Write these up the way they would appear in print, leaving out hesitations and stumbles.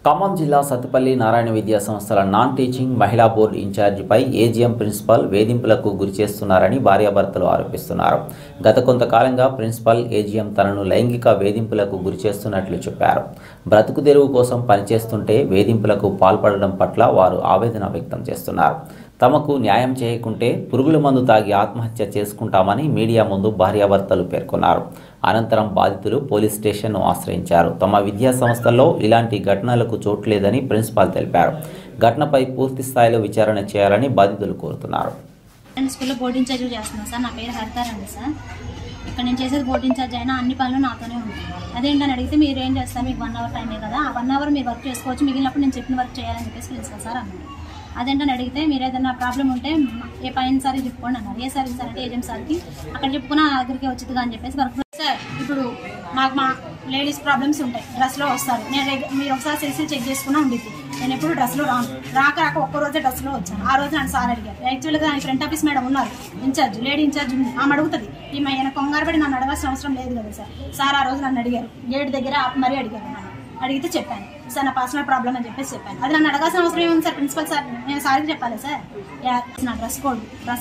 ఖమ్మం జిల్లా సత్తుపల్లి నారాయణ విద్యా సంస్థల నాన్ టీచింగ్ మహిళా బోర్డు ఇన్ఛార్జిపై ఏజీఎం ప్రిన్సిపల్ వేధింపులకు గురిచేస్తున్నారని భార్యాభర్తలు ఆరోపిస్తున్నారు. గత కొంతకాలంగా ప్రిన్సిపల్ ఏజీఎం తనను లైంగిక వేధింపులకు గురిచేస్తున్నట్లు చెప్పారు. బ్రతుకు తెరువు కోసం పనిచేస్తుంటే వేధింపులకు పాల్పడడం పట్ల వారు ఆవేదన వ్యక్తం చేస్తున్నారు. తమకు న్యాయం చేయకుంటే పురుగుల మందు తాగి ఆత్మహత్య చేసుకుంటామని మీడియా ముందు భార్యాభర్తలు పేర్కొన్నారు. అనంతరం బాధితులు పోలీస్ స్టేషన్ను ఆశ్రయించారు. తమ విద్యా సంస్థల్లో ఇలాంటి ఘటనలకు చోట్లేదని ప్రిన్సిపాల్ తెలిపారు. ఘటనపై పూర్తి స్థాయిలో విచారణ చేయాలని బాధితులు కోరుతున్నారు. స్కూల్లో బోర్డు ఇన్ఛార్జ్ చేస్తున్నాను సార్. నా పేరు హరితారండి సార్. ఇక్కడ నేను చేసేది బోర్డు ఇన్ఛార్జ్ అయినా అన్ని పనులు నాతోనే ఉంటాయి. అదేంటని అడిగితే మీరు ఏం చేస్తారు, మీకు 1 అవర్ టైమే కదా, ఆ 1 అవర్ మీరు వర్క్ చేసుకోవచ్చు, మిగిలినప్పుడు నేను చెప్పిన వర్క్ చేయాలని చెప్పేసి తెలుసు సార్ అన్నారు. అదేంటని అడిగితే మీరు ఏదైనా ప్రాబ్లం ఉంటే ఏ పైన సార్ చెప్పుకోండి అన్నారు. ఏ సార్ సార్ అంటే ఏజెంట్ సార్కి అక్కడ చెప్పుకున్న దగ్గరికి వచ్చిందిగా అని చెప్పేసి వర్క్ సార్. ఇప్పుడు మాకు మా లేడీస్ ప్రాబ్లమ్స్ ఉంటాయి, డ్రెస్లో వస్తారు. మీరు ఒకసారి సెల్సీ చెక్ చేసుకున్నా ఉండిద్ది. నేను ఎప్పుడు డ్రెస్లో రాక ఒక్కరోజే డ్రెస్లో వచ్చాను. ఆ రోజు నన్ను సార్ అడిగారు. యాక్చువల్గా ఆయన ఫ్రంట్ ఆఫీస్ మేడం ఉన్నారు, ఇన్ఛార్జ్ లేడీ ఇన్ఛార్జ్ ఉంది, ఆమె అడుగుతుంది. ఈమె కంగారు పడి నన్ను అడగాల్సిన అవసరం లేదు కదా సార్. సార్ ఆ రోజు నన్ను అడిగారు, గేట్ దగ్గర మరీ అడిగారు. నన్ను అడిగితే చెప్పాను సార్, నా పర్సనల్ ప్రాబ్లం అని చెప్పేసి చెప్పాను. అది నన్ను అడగాల్సిన అవసరం ఏముంది సార్, ప్రిన్సిపల్ సార్ నేను సార్కి చెప్పాలి సార్. నా డ్రెస్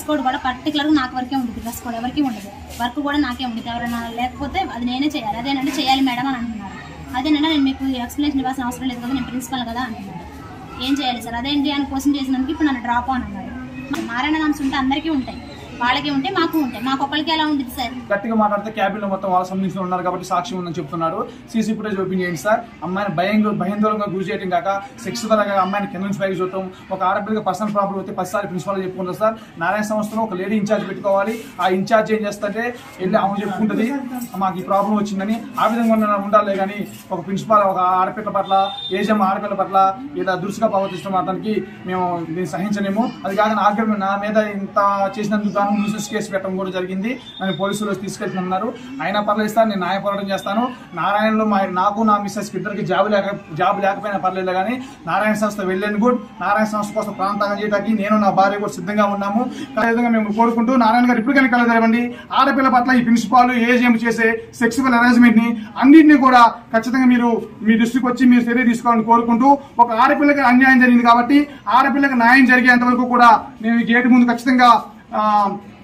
కోడ్ కూడా పర్టికులర్గా నాకు వరకే ఉంటుంది. డ్రెస్ కోడ్ ఎవరికి ఉండదు, వర్క్ కూడా నాకే ఉంటుంది. ఎవరైనా లేకపోతే అది నేనే చేయాలి. అదేనంటే చేయాలి మేడం అని అంటున్నారు. అదేనంటే నేను మీకు ఎక్స్ప్లెనేషన్ ఇవ్వాల్సిన అవసరం లేదు కదా, నేను ప్రిన్సిపల్ కదా అంటున్నాను. ఏం చేయాలి సార్, అదేంటి అని క్వశ్చన్ చేసినందుకు ఇప్పుడు నన్ను డ్రాప్ అని అన్నారు. నారాయణ గమ్స్ ఉంటే అందరికీ ఉంటాయి, వాళ్ళకి ఉంటే మాకు ఉంటాయి, మాకు ఒక్కరికి ఎలా ఉంటుంది సార్. గట్టిగా మాట్లాడితే క్యాబిన్ లో మొత్తం వాళ్ళ సంబంధించిన ఉన్నారు కాబట్టి సాక్ష్యం ఉందని చెప్తున్నాడు. సీసీ ఫుటేజ్ ఓపెన్ చేయండి సార్. అమ్మాయిని భయందోళంగా గురి చేయడం కాక సెక్సువల్ గా అమ్మాయిని కింద నుంచి పైకి చూడటం, ఒక ఆడపిల్లకి పర్సనల్ ప్రాబ్లం అయితే 10 సార్లు ప్రిన్సిపల్ చెప్పుకుంటారు సార్. నారాయణ సంస్థలో ఒక లేడీ ఇన్ఛార్జ్ పెట్టుకోవాలి. ఆ ఇన్ఛార్జ్ ఏం చేస్తుంటే వెళ్ళి ఆమె చెప్పుకుంటుంది మాకు ఈ ప్రాబ్లం వచ్చిందని. ఆ విధంగా ఉండాలి కానీ ఒక ప్రిన్సిపాల్ ఒక ఆడపిల్ల పట్ల ఏజెం ఆడపిల్ల పట్ల ఇలా దురుసుగా ప్రవర్తించడం అతనికి మేము దీన్ని సహించలేము. అది కాక నా మీద ఇంత చేసినందుకు గాను న్యూసెస్ కేసు పెట్టడం కూడా జరిగింది. నన్ను పోలీసులు తీసుకెళ్తున్నారు. అయినా పర్లేదు సార్, నేను న్యాయ పోరాటం చేస్తాను. నారాయణలో నాకు నా మిస్సెస్కి ఇద్దరికి జాబ్ లేకపోయినా పర్లేదు కానీ నారాయణ సంస్థ వెళ్ళేది గుడ్. నారాయణ సంస్థ కోసం ప్రాంతంగా చేయడానికి నేను నా భార్య కూడా సిద్ధంగా ఉన్నాము. అదేవిధంగా మేము కోరుకుంటూ నారాయణ గారు ఇప్పటికైనా కలగజేయండి. ఆడపిల్ల పట్ల ఈ ప్రిన్సిపాల్ ఏజీఎం చేసే సెక్సువల్ హెరాస్మెంట్ ని అన్నింటినీ కూడా ఖచ్చితంగా మీరు మీ దృష్టికి వచ్చి మీరు చర్య తీసుకోవాలని కోరుకుంటూ, ఒక ఆడపిల్లకి అన్యాయం జరిగింది కాబట్టి ఆడపిల్లకి న్యాయం జరిగేంత వరకు కూడా మేము ఈ గేటు ముందు ఖచ్చితంగా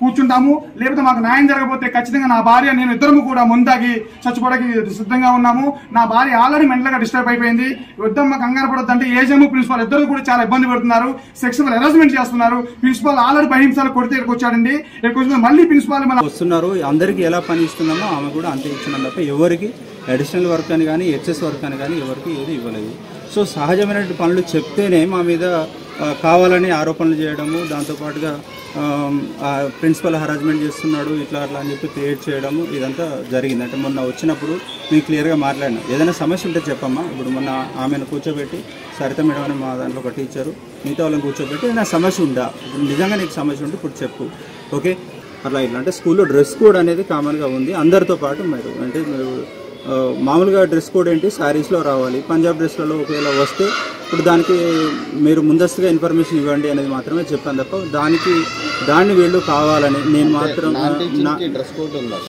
కూర్చుంటాము. లేకపోతే మాకు న్యాయం జరగకపోతే ఖచ్చితంగా నా భార్య నేను ఇద్దరము కూడా ముందాగి చచ్చిపోవడానికి సిద్ధంగా ఉన్నాము. నా భార్య ఆల్రెడీ మెంటల్ గా డిస్టర్బ్ అయిపోయింది. యుద్ధం కంగారు పడొద్దు అంటే ఏజెం ప్రిన్సిపాల్ ఇద్దరు కూడా చాలా ఇబ్బంది పడుతున్నారు, సెక్సువల్ హెరాస్మెంట్ చేస్తున్నారు. ప్రిన్సిపాల్ ఆల్రెడీ 10 నిమిషాలు కొడితే ఇక్కడికి వచ్చాడండి. ఇక్కడికి వచ్చిన మళ్ళీ ప్రిన్సిపాల్ వస్తున్నారు. అందరికి ఎలా పని ఇస్తున్నామో ఆమె కూడా అంతే ఇచ్చినాం తప్ప ఎవరికి అడిషనల్ వర్క్ అని కానీ ఎక్సెస్ వర్క్ అని కానీ ఎవరికి ఏది ఇవ్వలేదు. సో సహజమైన పనులు చెప్తేనే మా మీద కావాలని ఆరోపణలు చేయడము, దాంతోపాటుగా ప్రిన్సిపల్ హరాస్మెంట్ చేస్తున్నాడు ఇట్లా అట్లా అని చెప్పి క్రియేట్ చేయడము ఇదంతా జరిగింది. అంటే మొన్న వచ్చినప్పుడు నేను క్లియర్గా మాట్లాడినా, ఏదైనా సమస్య ఉంటే చెప్పమ్మా. ఇప్పుడు మొన్న ఆమెను కూర్చోబెట్టి, సరిత మేడం అని మా దాంట్లో ఒక టీచరు, మిగతా వాళ్ళని కూర్చోబెట్టి ఏదైనా సమస్య ఉందా, ఇప్పుడు నిజంగా నీకు సమస్య ఉంటే ఇప్పుడు చెప్పు, ఓకే అట్లా ఇట్లా. అంటే స్కూల్లో డ్రెస్ కోడ్ అనేది కామన్గా ఉంది అందరితో పాటు. మీరు అంటే మీరు మామూలుగా డ్రెస్ కోడ్ ఏంటి, శారీస్లో రావాలి. పంజాబ్ డ్రెస్లలో ఒకవేళ వస్తే ఇప్పుడు దానికి మీరు ముందస్తుగా ఇన్ఫర్మేషన్ ఇవ్వండి అనేది మాత్రమే చెప్పాను తప్ప దాన్ని వీళ్ళు కావాలని నేను మాత్రం డ్రెస్ కోడ్ ఉందా